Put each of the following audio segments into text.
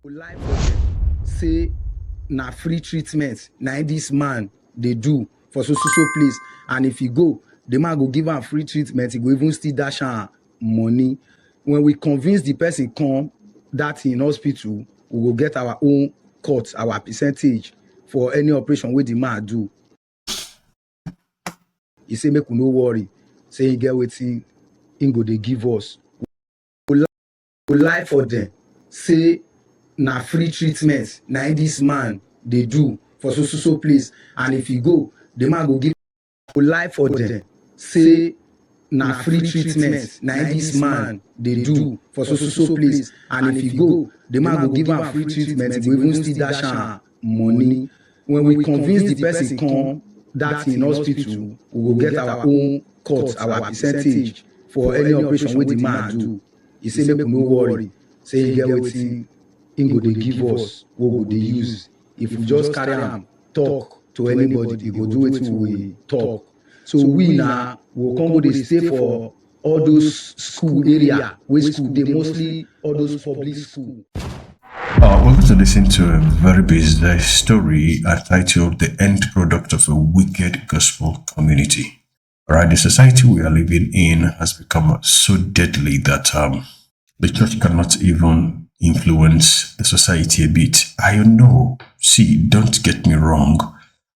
Life for them say na free treatment na this man dey do for so place, and if he go, the man go give am free treatment, he go even still dash am money. When we convince the person come that in hospital, we go get our own cut, our percentage for any operation wey the man do. He say make we no worry, say he get wetin him go dey give us. We lie for them say na free treatment na this man dey do for so place, and if he go, the man go give. We lie for them say na free treatment na this man dey do for so place, and if he go, the man go give am free treatment, he go even still dash am money. When we convince the person come that in hospital, we go get our own cut, our percentage for any operation wey the man do. He say make we no worry, say he get wetin him go dey give us, we go dey use. If we just carry am talk to anybody, he go do wetin we talk. So we now will come go dey stay for all those school area wey school dey, mostly all those public school. We're going to listen to a very bizarre story titled "The End Product of a Wicked Gospel Community." All right, the society we are living in has become so deadly that the church cannot even influence the society a bit. I know. See, don't get me wrong.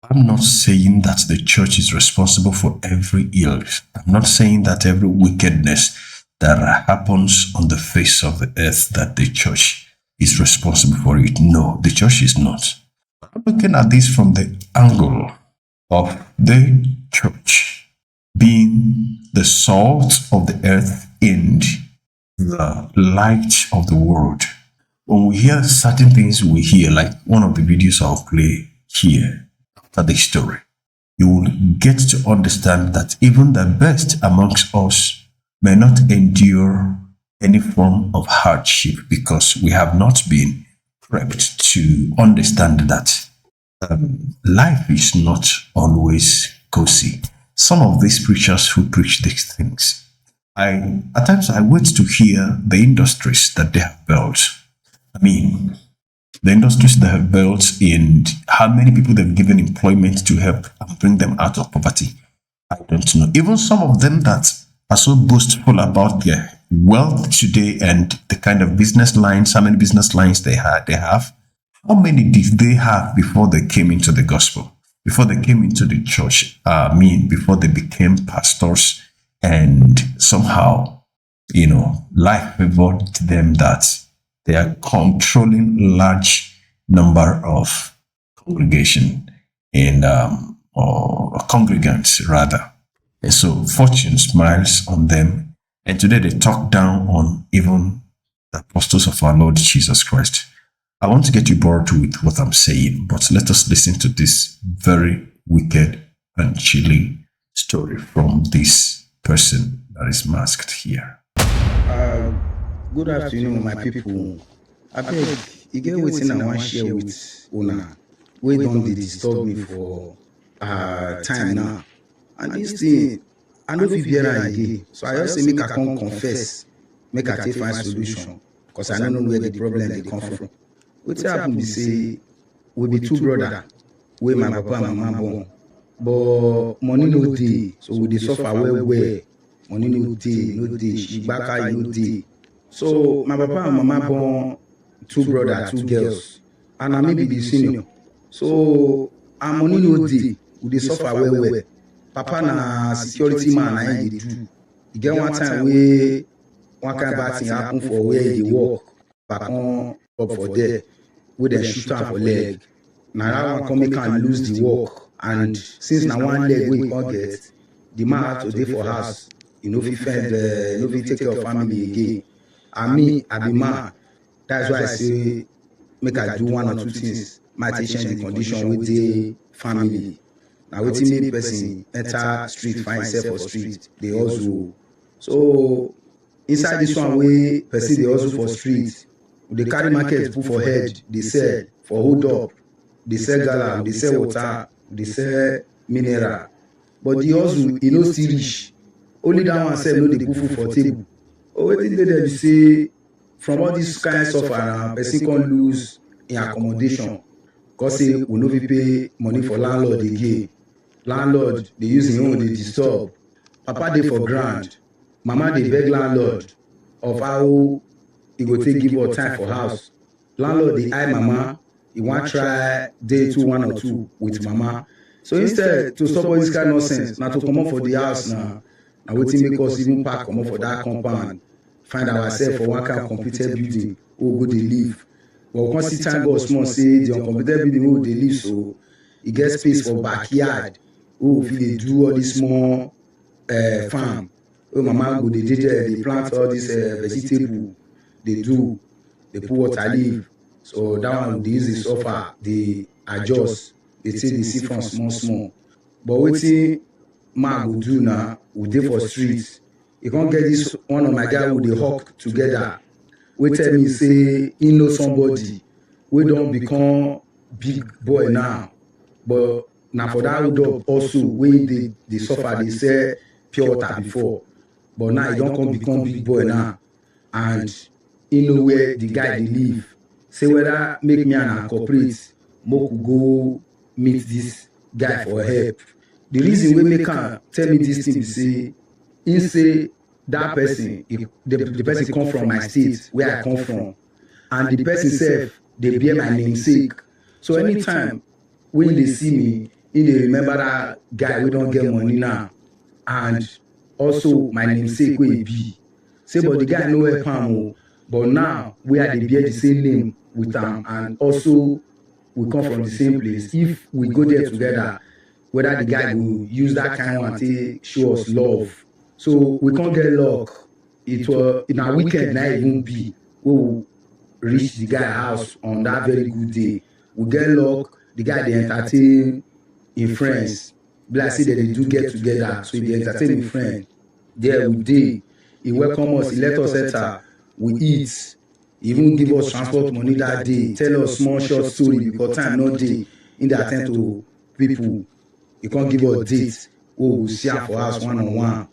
I'm not saying that the church is responsible for every ill. I'm not saying that every wickedness that happens on the face of the earth that the church is responsible for it. No, the church is not. I'm looking at this from the angle of the church being the salt of the earth and the light of the world. When we hear certain things, we hear, like one of the videos I'll play here after the story, you will get to understand that even the best amongst us may not endure any form of hardship because we have not been prepped to understand that life is not always cozy. Some of these preachers who preach these things, at times I wait to hear the industries that they have built. I mean, the industries that have built and how many people they've given employment to help and bring them out of poverty. I don't know. Even some of them that are so boastful about their wealth today and the kind of business lines, how many business lines they have. How many did they have before they came into the gospel? Before they came into the church? Before they became pastors, and somehow, life favored them that they are controlling large number of congregation and or congregants rather. And so fortune smiles on them. And today they talk down on even the apostles of our Lord Jesus Christ. I want to get you bored with what I'm saying, but let us listen to this very wicked and chilly story from this person that is masked here. Good afternoon, my people. Abeg, e get wetin I wan share with una wey don dey disturb me for time now. And this thing, I no fit bear am again. So I just say make I come confess, make I take find solution, because I no know where the problem dey come from. Wetin happen be say we be two brothers wey my papa and mama born, but money no dey, so we dey suffer well well. Money no dey, shigbaka no dey. So my papa and mama born two brothers, two girls, and I maybe the senior. So our money no dey, we dey suffer well well. Papa na security man na him dey do. E get one time wey one kind bad thing happen for where he dey work, back on up for there, wey dem shoot am for leg. Na that one come make am lose the work, and since na one leg wey he come get, the man had to dey for house. He no fit fend, no fit take care of family again. And me, I be man. That's why I say make I do one or two things. Might change the condition with the family. Now wetin make person enter street, find himself for street, they also. So inside this one wey person dey hustle for street, we dey carry market put for head, dey sell for hold up, dey sell gala, dey sell water, dey sell mineral. But the hustle, e no still reach. Only that one sef no dey put food for table. Wetin dey there be say from all these kinds of person can lose in accommodation because say we no fit pay money for landlord again. Landlord dey use him own dey disturb. Papa dey for ground, mama dey beg landlord of how he go take give her time for house. Landlord dey eye mama, he wan try day 2 1 or 2 with mama. So instead to stop all this kind of nonsense, na to comot for the house na wetin make us even pack comot for that compound, find ourselves for one kind of completed building wey we go dey live. But we come see thank God small say the uncompleted building wey we dey live so e get space for backyard wey we fit dey do all this small farm wey mama go dey there dey plant all this vegetable dey do, dey put water leaf. So that one dey use the suffer dey adjust, dey take dey see from small small. But wetin man go do na, we dey for street. E come get this one of my guy wey dey hawk together wey tell me say he know somebody wey don become big boy now, but na for that hold up also wey dey suffer dey sell pure water before, but now he don come become big boy now and he know where the guy dey live. Say whether make me and am cooperate make we go meet this guy for help. The reason wey make am tell me this thing be say he say that person the person come from my state where I come from, and the person sef dey bear my namesake. So anytime when they see me, he dey remember that guy wey don get money now and also my namesake wey he be. Say but the guy no help am o, but now wey I dey bear the same name with am and also we come from the same place, if we go there together, whether the guy go use that kind one take show us love. So we can't get luck. It was in a weekend na even be we will reach the guy house on that very good day. We get luck, the guy dey entertain him friends. Be like say they do get together, so he dey entertain him friend. There we dey, he welcome us, he let us enter, we eat, he even give us transport money that day, tell us small short story because time no dey. In dey attend to people, he can't give us date wey we go see am for house one on one.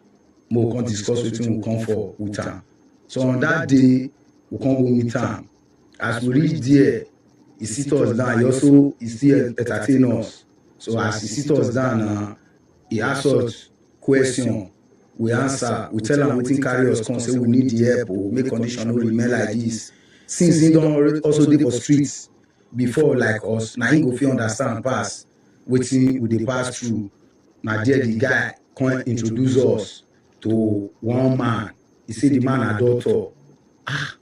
We come discuss wetin we come for with am. So on that day, we come go meet am. As we reach there, he sit us down. He still entertain us. So as he sit us down, he ask us question. We answer. We tell am wetin carry us come. Say we need the help o, make condition no remain like this. Since he don also dey for streets before like us, na him go fit understand pass wetin we dey pass through. Na there the guy come introduce us to one man. He say the man na doctor.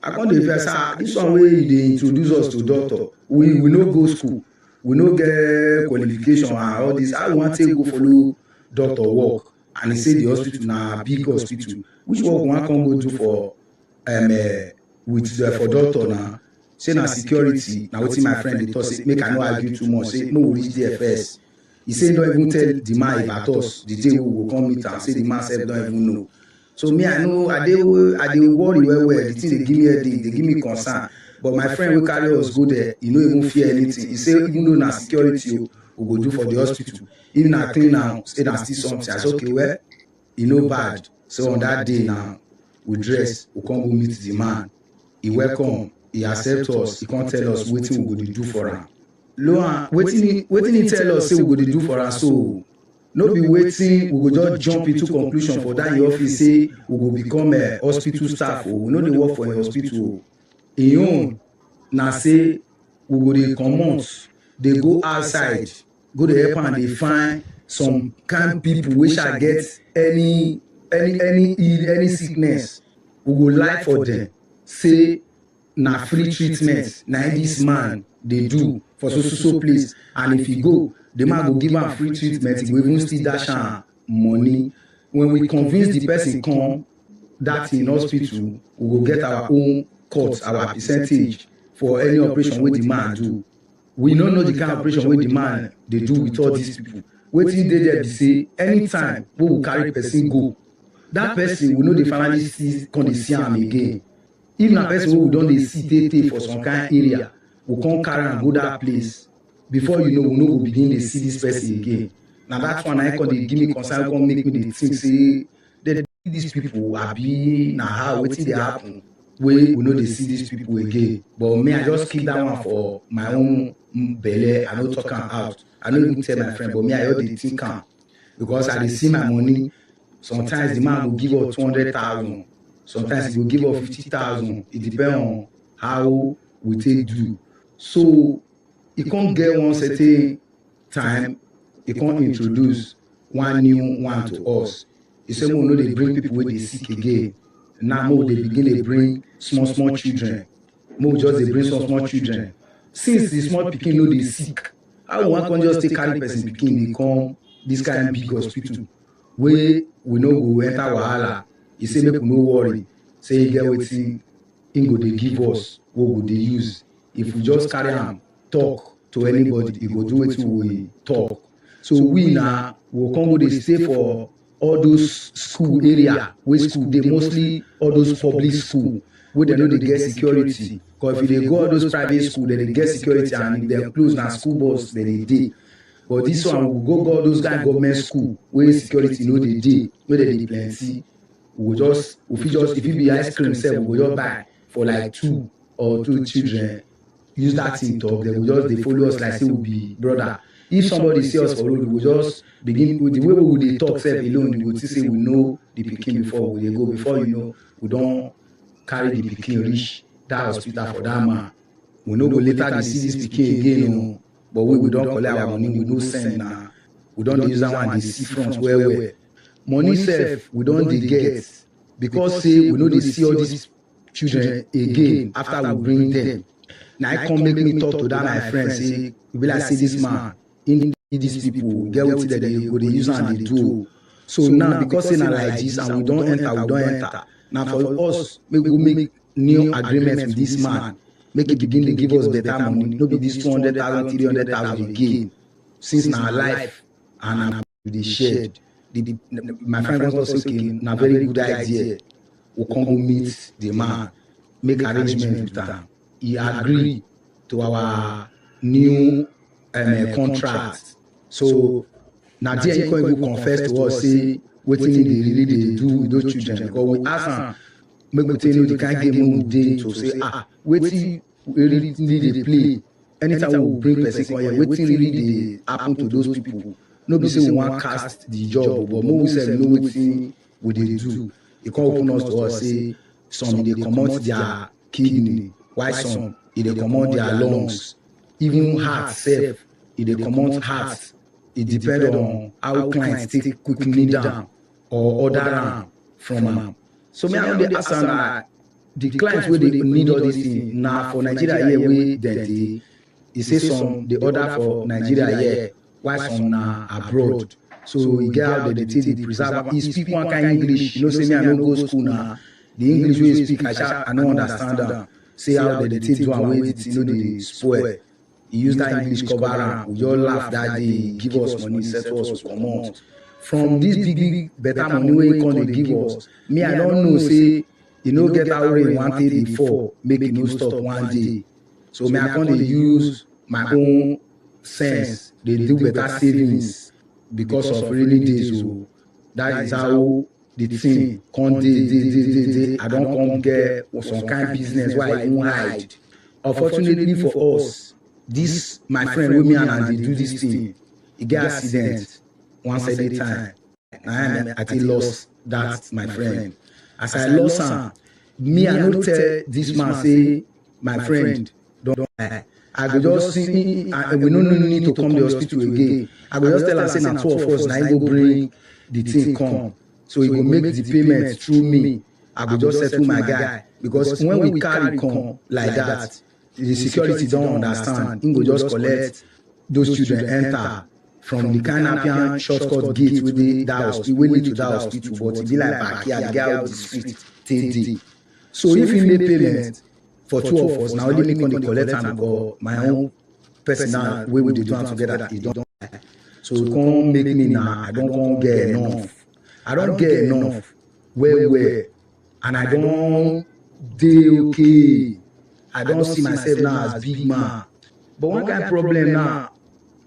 I come dey vex, this one wey he dey introduce us to doctor, we no go school, we no get qualification and all this. How we wan take go follow doctor work? And he say the hospital na big hospital. Which work we wan come go do for for doctor na? Say na security. Na wetin my friend dey talk, say make I no argue too much, say make we reach there first. He say don't even tell the man about us the day we go come meet am. Say the man sef don't even know. So me I know I dey worry well. The thing dey give me headache, dey give me concern. But my friend wey carry us go there, he no even fear anything. He say even though na security we go do for the hospital, even na clean am, say na still something. I say okay, well, e no bad. So on that day now, we dress, we come go meet the man. He welcome, he accept us, he come tell us wetin we go dey do for am. Lo and wetin he tell us say we go dey do for am, so no be wetin we go just jump into conclusion for that in office say we go become a hospital staff o. We no dey work for a hospital o. Im own na say we go dey comot, dey go outside, go dey help am dey find some kind people wey shall get any sickness. We go lie for them, say na free treatment na this man dey do for so place, and if he go, the man go give am free treatment, he go even still dash am money. When we convince the person come that in hospital, we go get our own cut, our percentage for any operation wey the man do. We no know the kind of operation wey the man dey do with all these people. Wetin dey there be say anytime wey we carry person go, that person we no dey finally see come dey see am again. If na person wey we don dey see tey for some kind area, we come carry am go that place. Before you know, we no go begin dey see this person again. Na that one na come dey give me concern, come make me dey think say these people abi na how wetin dey happen. we know they see these people again. But me, I just keep that one for my own belly. I no talk am out. I no even tell my friend, but me, I already think am because I dey see my money. Sometimes the man will give up 200,000. Sometimes he will give up 50,000. It depends on how we take do. So he can't get one certain time. He can't introduce one new one to us. He said, "We know they bring people where they sick again. Now more they begin to bring small children. More just they bring some small children. Since the small pikin know they sick, how one can just take carry person pikin they come this kind of big hospital where we no go enter wahala. He say make we no worry. Say he get wetin he go they give us, what would they use? If we just carry am talk to anybody, he go do wetin we talk. So we now will come go dey stay for all those school area where school they mostly all those public school where they know they get security. Because if they go all those private school, they get security and if they close now school bus they dey. But this one we go all those kind of government school where security know they dey, where they dey plenty. We just if it be ice cream sef, we go just buy for like 2 or 2 children. Use that thing talk, they will just they follow us like say we be brother. If somebody see us for road, we will just begin with the way we dey talk self alone. We will say we know the pikin before we go. Before you know, we don't carry the pikin reach that hospital for that man. We know go later they see this pikin again, but we don't collect our money. We no send now. We don't use that one. They see front where money self we don't dey get because say we know they see all these children again after we bring them. Now I come make me talk to that my friend say we be like say this man in these people get what they go they use and they do. So now because say na like this and we don't enter. Now for us we go make new agreement with this man, make it begin to give us better money. No be this 200,000, 300,000 again. Since na life and we shared. My friend was also okay, na very good idea. We can go meet the man, make arrangement with him. He agreed to our new contract. So now there he can even confess to us, say wetin they really they do with those children. Because we ask him, make we tell you the kind game we dey to say wetin really they play. Anytime we bring person come here, wetin really they happen to those people. No be say we want cast the job, but more we say know wetin we dey do. He can open us to us say some they comot their kidney, why some they comot their lungs, even heart self, they comot heart. It depends on how clients take quickly down or order am from am. So me I know the answer the clients where they need all these things now for Nigeria here where they say some they order for Nigeria here. Why some na abroad? So he get out there, they take the preserve. He speak one kind English. You know, say me I no go school now. The English way he speak, I don't understand them. Say how they take do and wait, you know they spoil. He use that English cover am. We all laugh that day, give us money, settle us, come out. From this big better money where he come they give us. Me I don't know. Say you know get out where he wanted before, make it no stop one day. So me I come they use my own sense. They do better savings because of rainy days. So that is how the thing come day. I don't come get some kind of business where I won't hide. Unfortunately for us, this my friend with me and they do this thing. He get accident once at a time. I think lost that my friend. As I lost him, me I don't tell this man say my friend don't. I go just see, we no need to come to the hospital again. I go just tell her say na 2 of us, now he go bring the thing come. So he go make the payment through me. I go just settle my guy. Because when we carry come like that, the security don't understand. He go just collect those children enter from the kind of shortcut gate with that hospital, we lead to that hospital, but it be like backyard, get out the street, take day. So if he make payment, for 2 of us, now only me can collect and go my own personal way we do it together. It don't. So it can't make me now. I don't get enough. I don't get enough. Where, and I don't do okay. I don't see myself now as big man. But one kind of problem now,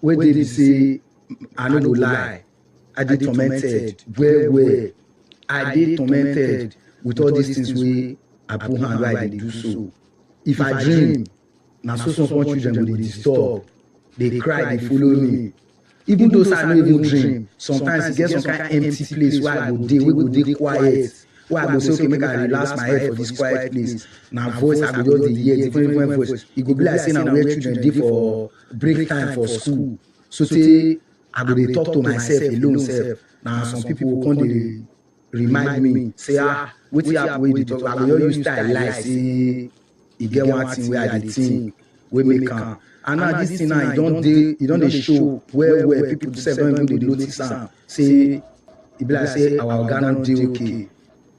where they say I no go lie, I did tormented. Where I did tormented with all these things I put hand where I dey do so. If I dream, na so small children go dey disturb, dey cry, dey follow me. Even though I no even dream, sometimes e get some kind empty place where I go dey quiet, where I go say, okay, make I relax my head for this quiet place. Na voice I go just dey hear, different voice. E go be like say na where children dey for break time for school. So say I go dey talk to myself alone sef. Na some people go come dey remind me, say wetin happen wey you dey talk. I go just use style like say e get one thing wey I dey think wey make am. And now this thing now e don dey show well people sef don even dey notice am, say e be like say our oga no dey okay.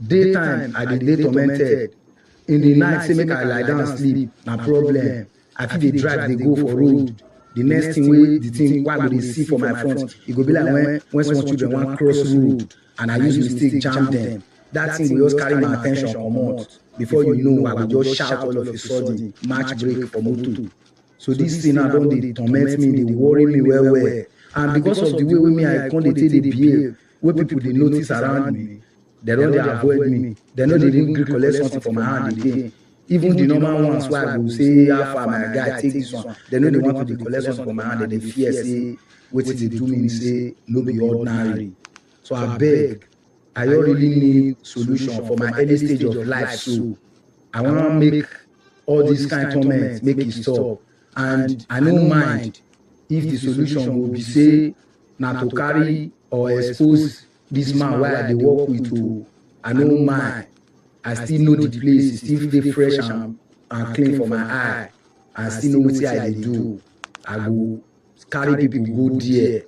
Daytime I dey tormented, in the night say make I lie down sleep na problem. I fit dey drive dey go for road, the next thing wey I go dey see for my front, e go be like when small children wan cross road and I use mistake jam them. That thing go just carry my at ten tion comot. Before you know, I go just shout all of a sudden, match break for motor. So this thing now don dey torment me, dey worry me well. And because of the way wey me I come dey take dey behave, wey people dey notice around me, they don dey avoid me. They no dey even gree collect something for my hand again. Even the normal ones wey I go say, how far my guy take this one, they no dey want to dey collect something for my hand. They dey fear say wetin dey do me say no be ordinary. So I beg, I don't really need solution for my early stage of life. So I want to make all these kind of torment make it stop. And I no mind if the solution will be say na to carry or expose this man where I dey work with. To I no mind. I still know the place, it still dey fresh and clean for my eye. I still know wetin I dey do. I go carry people go there.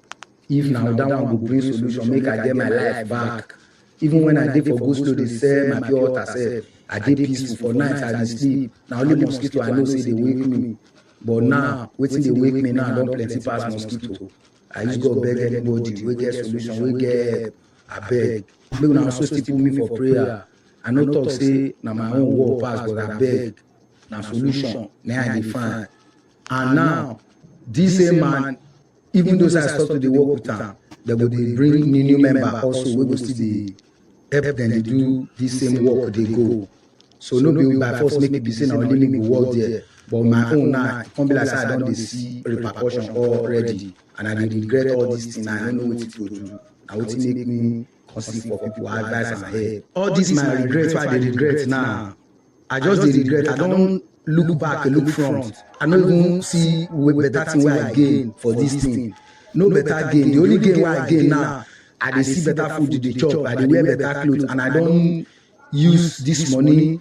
If now that one go bring solution, make I get my life back. Even when I dey for go slow, they sell my pure water sef. I dey peaceful for night, I dey sleep. Na only mosquito I know say dey wake me. But now, wetin dey wake me now don plenty pass mosquito. I use God beg anybody wey get solution, wey get help, abeg. Make una also still put me for prayer. I no talk say na my own work pass, but abeg, na solution na I dey find. And now, this same man, even though I stop to dey work with am, they go dey bring new member also wey go still dey help them dey do this same work dey go. So no be by force make it be say na only me go work there. But my own now, come be like say I don dey see repercussion already, and I dey regret all these things. I no know wetin to do. Na wetin make me come seek for people advice and help. All this my regret, why I dey regret now. I just dey regret. I don look back, look front. I no even see better thing wey I gain for this thing. No better gain. The only gain wey I gain now, I dey see better food dey chop. I dey wear better clothes, and I don use this money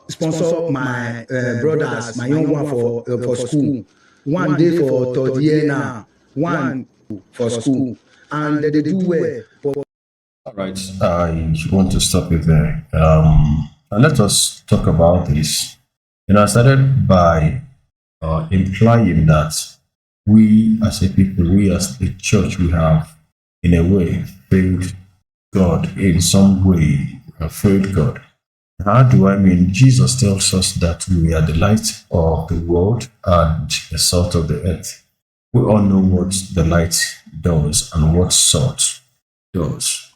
sponsor my brothers, my young one for school. One day for third year now, one for school, and they do well. But All right, I want to stop it there. And let us talk about this. I started by implying that we as a people, we as a church, we have, in a way, failed God in some way. We have failed God. How do I mean? Jesus tells us that we are the light of the world and the salt of the earth. We all know what the light does and what salt does.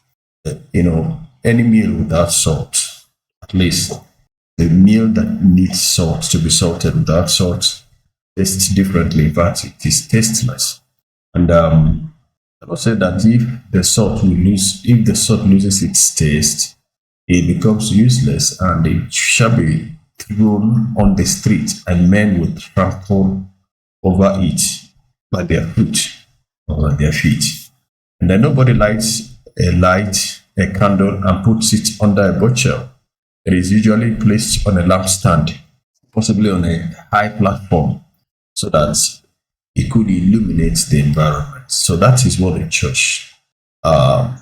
Any meal without salt, at least the meal that needs salt to be salted without salt, tastes differently. In fact, it is tasteless. And I will say that if the salt loses its taste, it becomes useless and it shall be thrown on the street, and men will trample over it by their foot or their feet. And then nobody lights a candle and puts it under a bushel. It is usually placed on a lampstand, possibly on a high platform, so that it could illuminate the environment. So that is what the church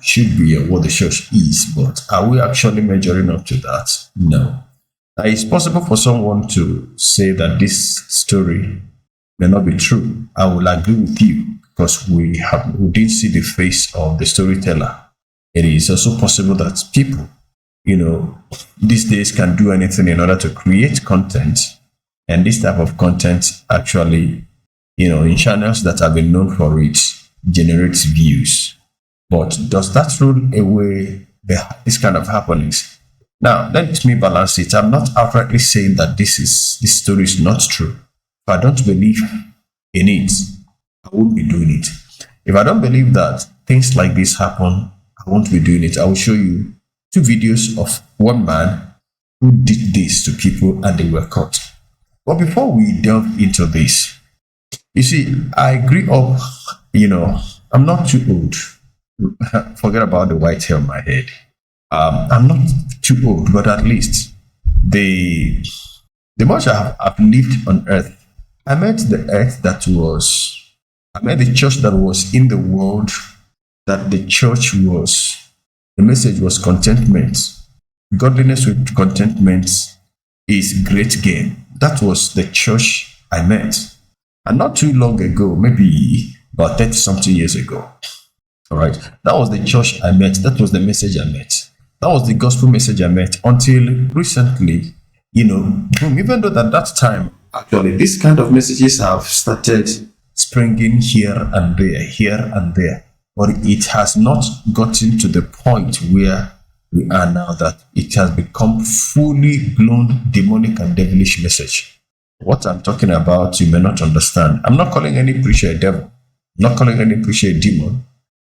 should be, or what the church is. But are we actually measuring up to that? No. Now, it's possible for someone to say that this story may not be true. I will agree with you, because we didn't see the face of the storyteller. It is also possible that people, these days can do anything in order to create content, and this type of content actually, in channels that have been known for it, generates views. But does that rule away this kind of happenings? Now, let me balance it. I'm not outrightly saying that this story is not true. If I don't believe in it, I won't be doing it. If I don't believe that things like this happen, I won't be doing it. I will show you two videos of one man who did this to people and they were caught. But before we delve into this, you see, I grew up, I'm not too old. Forget about the white hair on my head. I'm not too old, but at least the much I've lived on earth, I met I met the church that was in the world, that the message was contentment. Godliness with contentment is great gain. That was the church I met. And not too long ago, maybe about 30 something years ago. All right. That was the church I met. That was the message I met. That was the gospel message I met until recently, even though at that time, actually, this kind of messages have started springing here and there, but it has not gotten to the point where we are now, that it has become fully blown demonic and devilish message. What I'm talking about, you may not understand. I'm not calling any preacher a devil, I'm not calling any preacher a demon,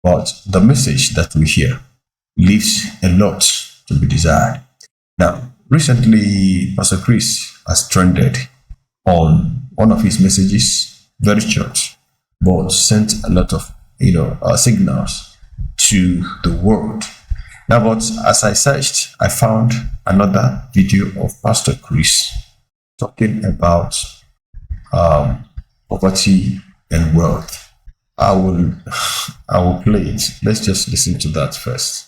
but the message that we hear leaves a lot to be desired. Now, recently, Pastor Chris has trended on one of his messages, very short, but sent a lot of signals to the world. Now, but as I searched, I found another video of Pastor Chris talking about poverty and wealth. I will play it. Let's just listen to that first.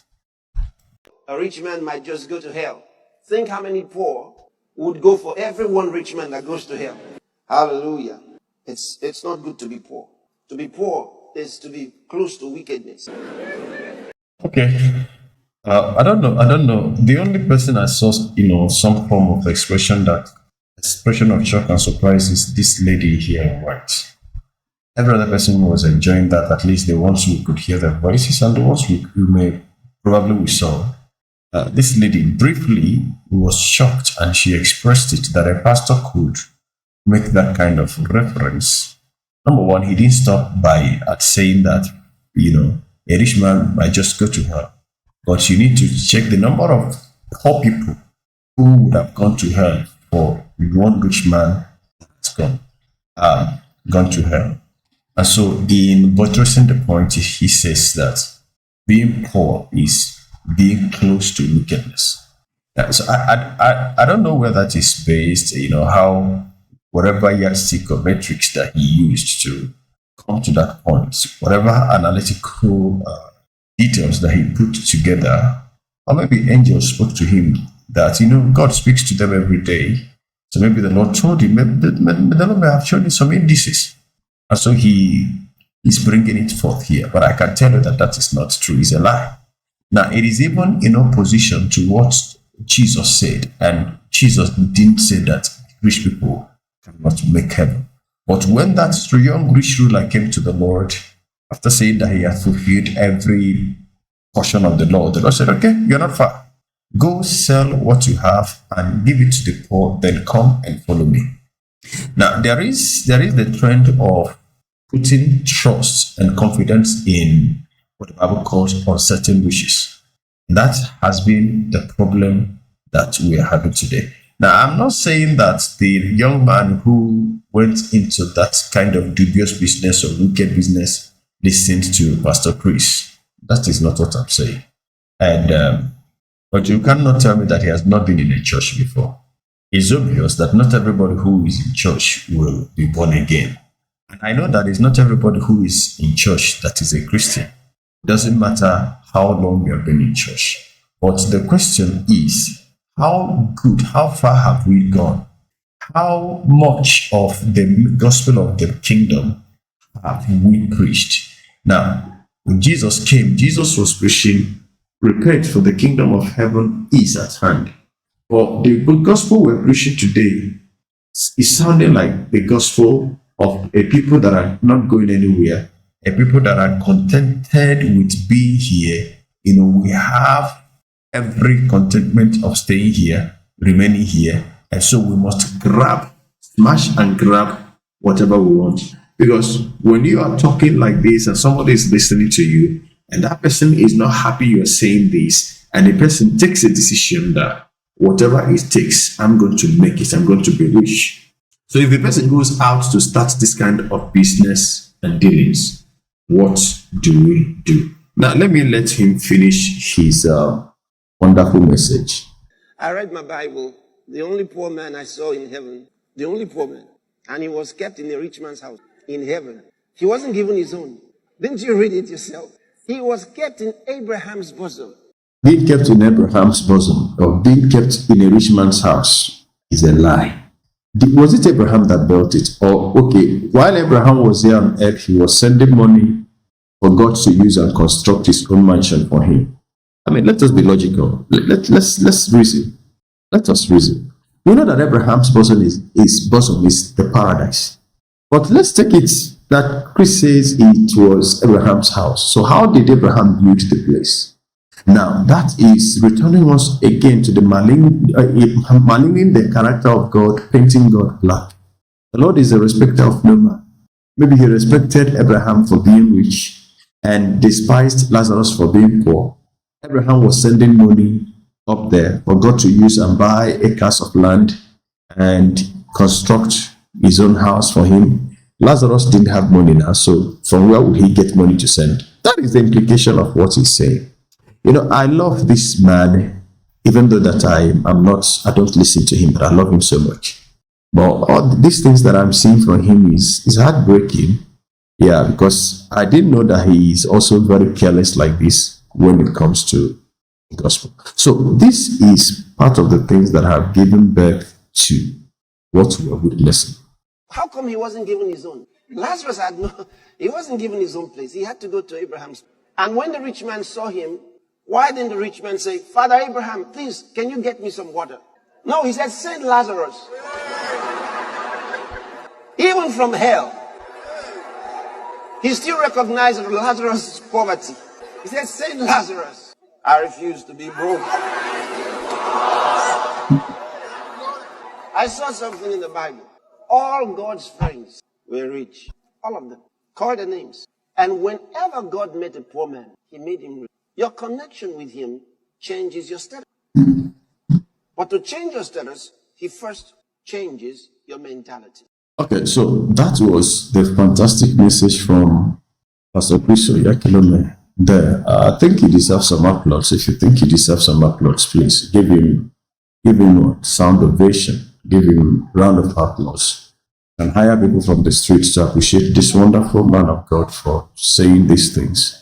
A rich man might just go to hell. Think how many poor would go for every one rich man that goes to hell. Hallelujah. It's not good to be poor. To be poor is to be close to wickedness. Okay. I don't know. The only person I saw, some form of expression of shock and surprise is this lady here in white. Every other person was enjoying that, at least the ones who could hear their voices and the ones we saw. This lady briefly was shocked, and she expressed it that a pastor could make that kind of reference. Number one, he didn't stop at saying that, a rich man might just go to hell. But you need to check the number of poor people who would have gone to hell for one rich man that's gone to hell. And so, in buttressing the point, he says that being poor is being close to wickedness. So I don't know where that is based, how whatever yardstick or metrics that he used to come to that point, whatever analytical details that he put together, or maybe angels spoke to him that, God speaks to them every day. So maybe the Lord told him, the Lord may have shown him some indices. And so he's bringing it forth here. But I can tell you that is not true. It's a lie. Now, it is even in opposition to what Jesus said. And Jesus didn't say that rich people cannot make heaven. But when that young rich ruler came to the Lord, after saying that he had fulfilled every portion of the Lord said, okay, you're not far. Go sell what you have and give it to the poor, then come and follow me. Now, there is the trend of putting trust and confidence in what the Bible calls uncertain wishes. That has been the problem that we are having today. Now, I'm not saying that the young man who went into that kind of dubious business or wicked business listened to Pastor Chris. That is not what I'm saying. And but you cannot tell me that he has not been in a church before. It's obvious that not everybody who is in church will be born again. And I know that it's not everybody who is in church that is a Christian. It doesn't matter how long you have been in church. But the question is, how far have we gone? How much of the gospel of the kingdom have we preached? Now, when Jesus came, Jesus was preaching, repent, for the kingdom of heaven is at hand. But the gospel we're preaching today is sounding like the gospel of a people that are not going anywhere, a people that are contented with being here. We have every contentment of staying here, remaining here. And so we must smash and grab whatever we want. Because when you are talking like this and somebody is listening to you, and that person is not happy you are saying this, and the person takes a decision that whatever it takes, I'm going to make it, I'm going to be rich. So if the person goes out to start this kind of business and dealings, what do we do? Now, let me let him finish his wonderful message. I read my Bible. The only poor man I saw in heaven, the only poor man, and he was kept in a rich man's house in heaven. He wasn't given his own. Didn't you read it yourself? He was kept in Abraham's bosom. Being kept in Abraham's bosom or being kept in a rich man's house is a lie. Was it Abraham that built it? Or, okay, while Abraham was here on earth, he was sending money for God to use and construct his own mansion for him. I mean, let us be logical. Let's reason. Let us reason. We know that Abraham's bosom is the paradise. But let's take it that Chris says it was Abraham's house. So how did Abraham build the place? Now, that is returning us again to the maligning the character of God, painting God black. The Lord is a respecter of no man. Maybe he respected Abraham for being rich and despised Lazarus for being poor. Abraham was sending money up there for God to use and buy acres of land and construct his own house for him. Lazarus didn't have money now, so from where would he get money to send? That is the implication of what he's saying. You know, I love this man, even though that I don't listen to him, but I love him so much. But all these things that I'm seeing from him is heartbreaking. Yeah, because I didn't know that he is also very careless like this when it comes to the gospel. So this is part of the things that have given birth to what we are witnessing. How come he wasn't given his own? Lazarus he wasn't given his own place. He had to go to Abraham's. And when the rich man saw him, why didn't the rich man say, Father Abraham, please, can you get me some water? No, he said, send Lazarus. Even from hell, he still recognized Lazarus' poverty. He said, send Lazarus. I refuse to be broke. I saw something in the Bible. All God's friends were rich. All of them. Call their names. And whenever God met a poor man, he made him rich. Your connection with him changes your status. But to change your status, he first changes your mentality. Okay, so that was the fantastic message from Pastor Chris Oyakhilome there. I think he deserves some applause. If you think he deserves some applause, please give him a sound ovation. Give him a round of applause and hire people from the streets to appreciate this wonderful man of God for saying these things.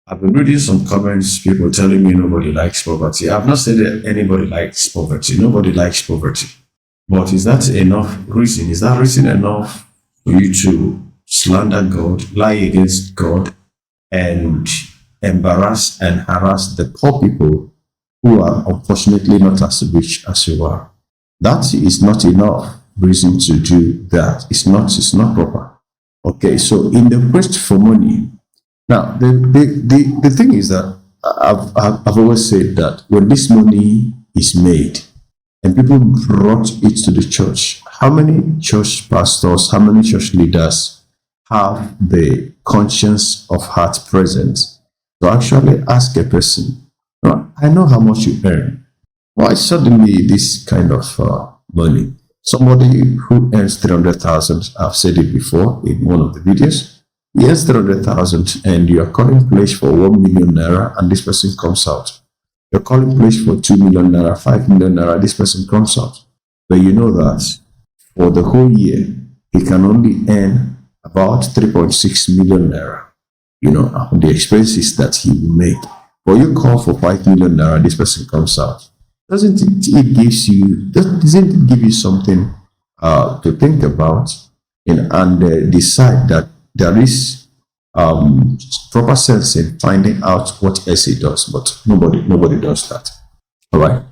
I've been reading some comments, people telling me nobody likes poverty. I've not said that anybody likes poverty. Nobody likes poverty. But is that enough reason? Is that reason enough for you to slander God, lie against God, and embarrass and harass the poor people who are unfortunately not as rich as you are? That is not enough reason to do that. It's not proper. Okay, so in the quest for money, now the thing is that I've always said that when this money is made and people brought it to the church, how many church pastors, how many church leaders have the conscience of heart present to actually ask a person, I know how much you earn. Why suddenly this kind of money? Somebody who earns 300,000, I've said it before in one of the videos, he earns 300,000 and you are calling place for 1 million naira and this person comes out. You're calling place for 2 million naira, 5 million naira, this person comes out. But you know that for the whole year, he can only earn about 3.6 million naira, the expenses that he will make. But you call for 5 million naira, this person comes out. Doesn't it give you something to think about and decide that there is proper sense in finding out what else he does, but nobody does that. All right.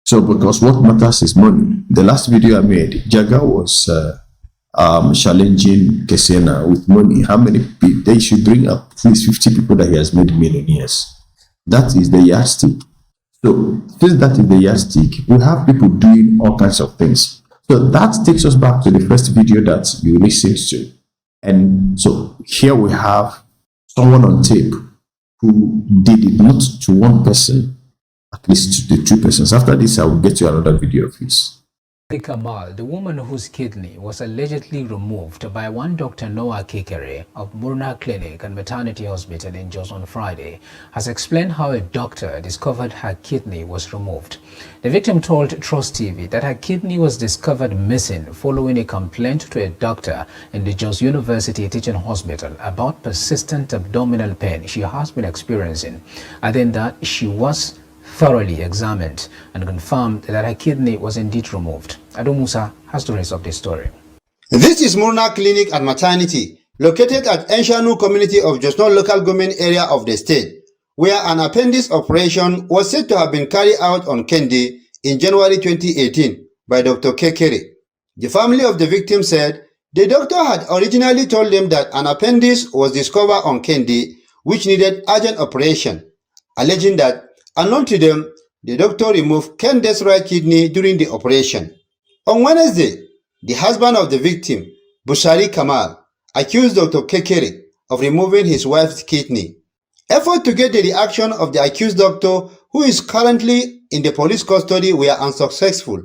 So because what matters is money. The last video I made, Jaga was challenging Kesena with money. How many people they should bring up? At least 50 people that he has made millionaires. That is the yardstick. So since that is the yardstick, we have people doing all kinds of things. So that takes us back to the first video that you listened to. And so here we have someone on tape who did it not to one person, at least to the two persons. After this, I will get you another video of his. Kamal, the woman whose kidney was allegedly removed by one Dr. Noah Kekere of Murna Clinic and Maternity Hospital in Jos on Friday, has explained how a doctor discovered her kidney was removed. The victim told Trust TV that her kidney was discovered missing following a complaint to a doctor in the Jos University Teaching Hospital about persistent abdominal pain she has been experiencing, and then that she was thoroughly examined and confirmed that her kidney was indeed removed. Ado Musa has the rest of the story. This is Murna Clinic and Maternity, located at Enshanu community of Jos North local government area of the state, where an appendix operation was said to have been carried out on Kendi in January 2018 by Dr. Kekere. The family of the victim said the doctor had originally told them that an appendix was discovered on Kendi which needed urgent operation, alleging that unknown to them, the doctor removed Kende's right kidney during the operation. On Wednesday, the husband of the victim, Busari Kamal, accused Dr. Kekere of removing his wife's kidney. Efforts to get the reaction of the accused doctor, who is currently in the police custody, were unsuccessful.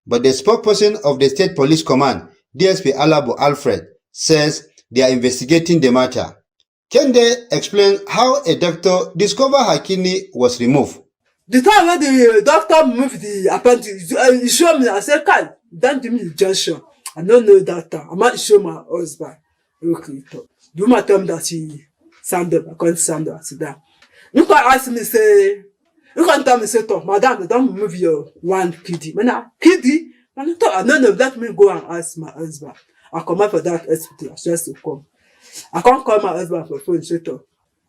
But the spokesperson of the State Police Command, DSP Alabo Alfred, says they are investigating the matter. Kende explained how a doctor discovered her kidney was removed. The time when the doctor moved the appendix, he showed me, I said, "Kai, don't give me the injection. I don't know doctor. I might show my husband." Okay, the woman told me that she stand up. I can't stand up, sit down. You can ask me, say, you can tell me, say, "Madam, don't move your one kidney." When I kidney, I don't know, let me go and ask my husband. I come out for that hospital, I just to come. I can't call my husband for phone, straight up.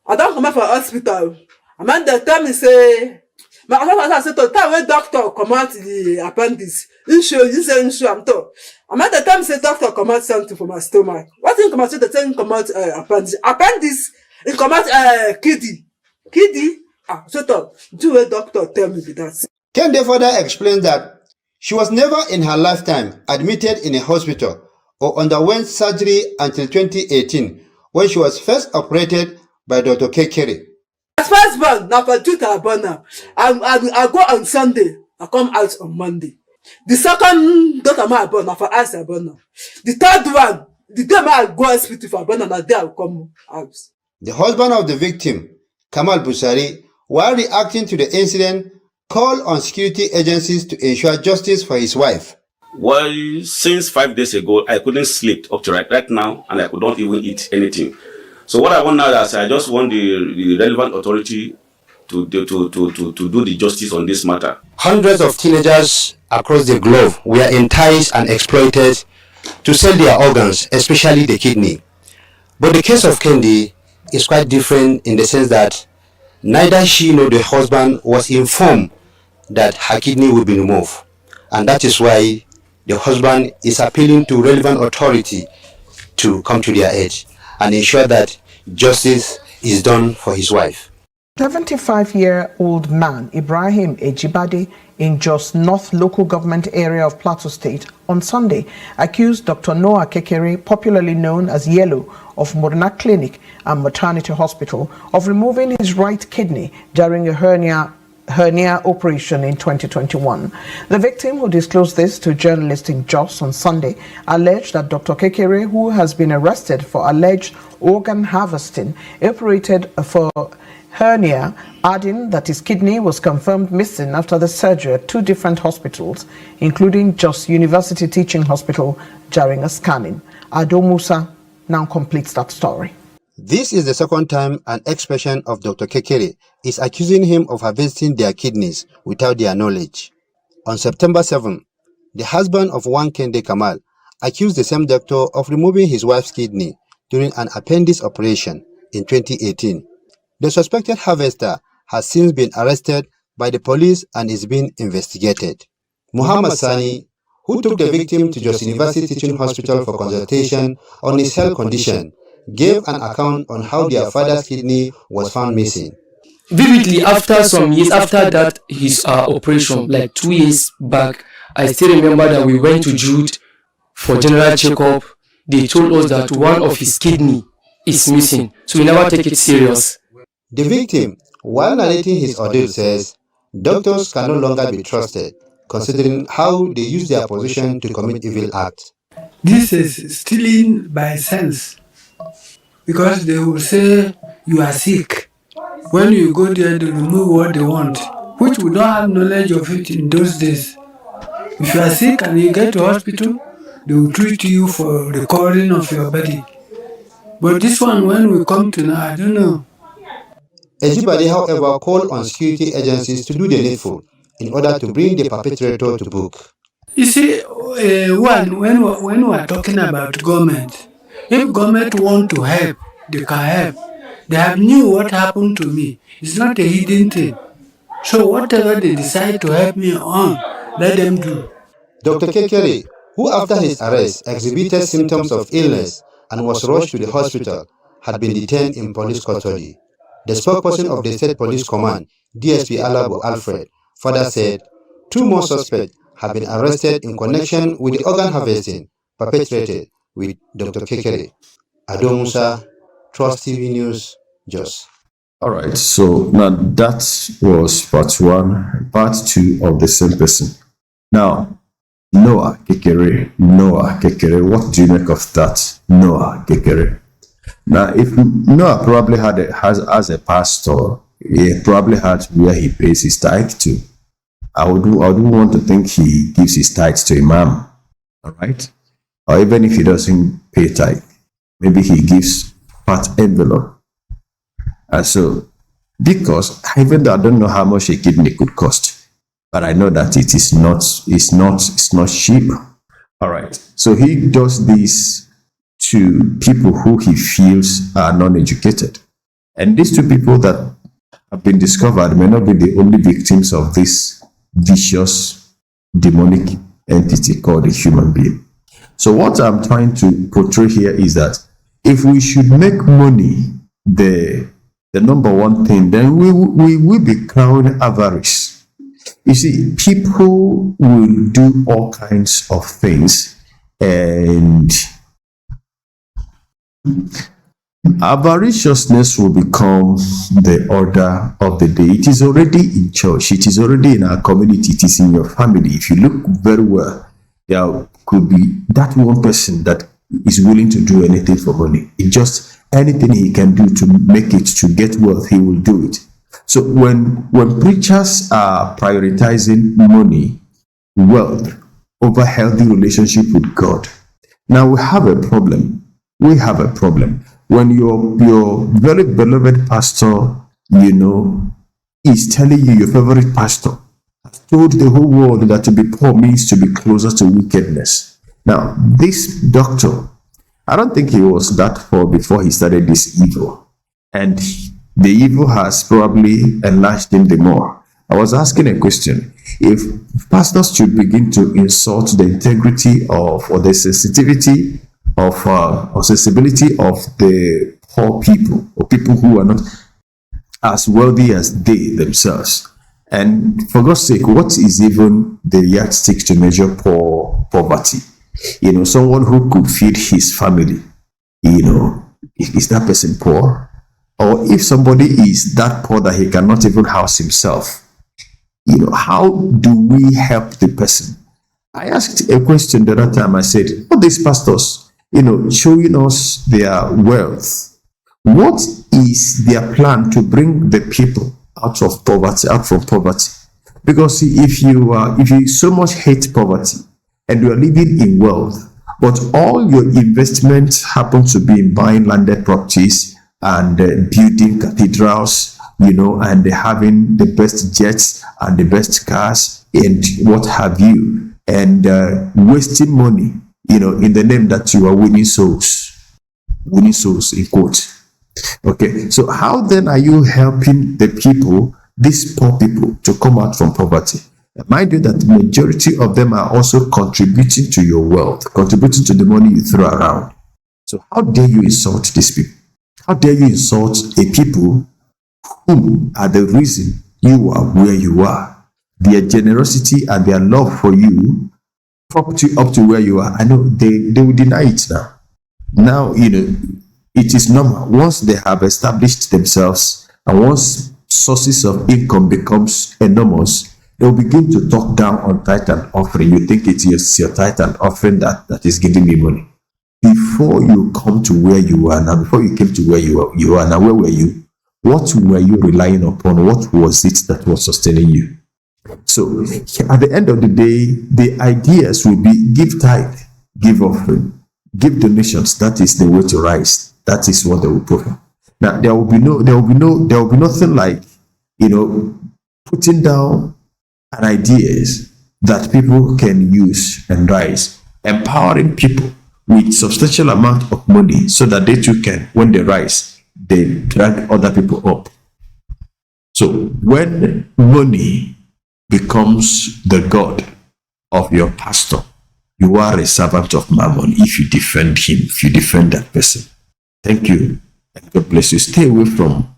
I don't come out for hospital. I mean, they tell me, say, my husband said, "The time when doctor come out the appendix, you say, I'm told. I mean, the time say doctor come out something from my stomach. What thing come out? The thing come out appendix. Appendix, it come out kidney. Kidney? Ah, shut up. Do a doctor tell me that." Kende further explains that she was never in her lifetime admitted in a hospital or underwent surgery until 2018, when she was first operated by Dr. Kekere. As first born, now for Juta Abona, I go on Sunday, I come out on Monday. The second daughter I born, now for us Abona. The third one, the day I go hospital for Abona, now there I come out. The husband of the victim, Kamal Busari, while reacting to the incident, called on security agencies to ensure justice for his wife. Well, since 5 days ago, I couldn't sleep up to right now, and I could not even eat anything. So what I want now is I just want the relevant authority to do the justice on this matter. Hundreds of teenagers across the globe were enticed and exploited to sell their organs, especially the kidney. But the case of Kendi is quite different in the sense that neither she nor the husband was informed that her kidney will be removed. And that is why the husband is appealing to relevant authority to come to their aid and ensure that justice is done for his wife. 75-year-old man Ibrahim Ejibade in Jos North local government area of Plateau State on Sunday accused Dr. Noah Kekere, popularly known as Yellow, of Murna Clinic and Maternity Hospital, of removing his right kidney during a hernia operation in 2021. The victim, who disclosed this to journalists in Jos on Sunday, alleged that Dr. Kekere, who has been arrested for alleged organ harvesting, operated for hernia, adding that his kidney was confirmed missing after the surgery at 2 different hospitals, including Jos University Teaching Hospital, during a scanning. Ado Musa now completes that story. This is the second time an ex-patient of Dr. Kekere is accusing him of harvesting their kidneys without their knowledge. On September 7, the husband of one Kende Kamal accused the same doctor of removing his wife's kidney during an appendix operation in 2018. The suspected harvester has since been arrested by the police and is being investigated. Muhammad Sani, who took the victim to Jos University Teaching Hospital for consultation on his health condition, gave an account on how their father's kidney was found missing. vividly, after some years, after that his operation, like 2 years back, I still remember that we went to Jude for general checkup. They told us that one of his kidney is missing, so we never take it serious. The victim, while narrating his ordeal, says doctors can no longer be trusted, considering how they use their position to commit evil acts. This is stealing by sense, because they will say you are sick. When you go there, they remove what they want, which we don't have knowledge of it in those days. If you are sick and you get to hospital, they will treat you for recovering of your body. But this one, when we come to now, I don't know. Ejibade, however, called on security agencies to do the needful in order to bring the perpetrator to book. You see, when we are talking about government, if government want to help, they can help. They have knew what happened to me. It's not a hidden thing. So whatever they decide to help me on, let them do. Dr. Kekere, who after his arrest exhibited symptoms of illness and was rushed to the hospital, had been detained in police custody. The spokesperson of the State Police Command, DSP Alabo Alfred, further said 2 more suspects have been arrested in connection with the organ harvesting perpetrated with Dr. Kekere. Ado Musa, Trust TV News, Jos. All right, so now that was part 1. Part 2 of the same person. Now, Noah Kekere, what do you make of that? Noah Kekere. Now, if Noah probably has a pastor, he probably had where he pays his tithe to. I would want to think he gives his tithe to Imam, all right? Or even if he doesn't pay tithe, maybe he gives part envelope. And so, because even though I don't know how much a kidney could cost, but I know that it's not cheap. All right. So he does this to people who he feels are non-educated. And these 2 people that have been discovered may not be the only victims of this vicious demonic entity called a human being. So what I'm trying to portray here is that if we should make money the number one thing, then we will be crowned avarice. You see, people will do all kinds of things, and avariciousness will become the order of the day. It is already in church, it is already in our community, it is in your family. If you look very well, there could be that one person that is willing to do anything for money. It just anything he can do to make it, to get wealth, he will do it. So when preachers are prioritizing money, wealth over healthy relationship with God, now we have a problem. When your very beloved pastor, is telling you, your favorite pastor has told the whole world that to be poor means to be closer to wickedness. Now, this doctor, I don't think he was that poor before he started this evil. And the evil has probably enlarged him the more. I was asking a question. If pastors should begin to insult the integrity of, or the sensitivity of, or sensibility of the poor people, or people who are not as wealthy as they themselves, and for God's sake, what is even the yardstick to measure poverty? Someone who could feed his family, is that person poor? Or if somebody is that poor that he cannot even house himself, how do we help the person? I asked a question the other time. I said, all these pastors, showing us their wealth, what is their plan to bring the people out from poverty? Because if you so much hate poverty and you are living in wealth, but all your investments happen to be in buying landed properties and building cathedrals, and having the best jets and the best cars and what have you, and wasting money, in the name that you are winning souls in quotes. Okay, so how then are you helping the people, these poor people, to come out from poverty? Mind you that the majority of them are also contributing to your wealth, contributing to the money you throw around. So how dare you insult these people? How dare you insult a people whom are the reason you are where you are. Their generosity and their love for you propped you up to where you are. I know they will deny it now. Now, it is normal. Once they have established themselves and once sources of income becomes enormous, they will begin to talk down on tithe and offering. You think it is your tithe and offering that is giving me money. Before you come to where you are now, before you came to where you are now, where were you? What were you relying upon? What was it that was sustaining you? So at the end of the day, the ideas will be give tithe, give offering, give donations. That is the way to rise. That is what they will prefer. Now there will be nothing like putting down ideas that people can use and rise, empowering people with substantial amount of money so that they too can, when they rise, they drag other people up. So when money becomes the god of your pastor, you are a servant of Mammon if you defend him, if you defend that person. Thank you, and God bless you. Stay away from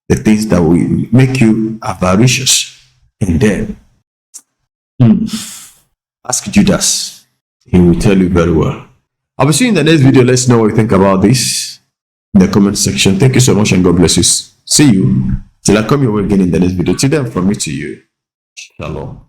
the things that will make you avaricious. And then ask Judas, he will tell you very well. I'll be seeing you in the next video. Let's know what you think about this in the comment section. Thank you so much, and God bless you. See you till I come your way again in the next video. Till then, from me to you, shalom.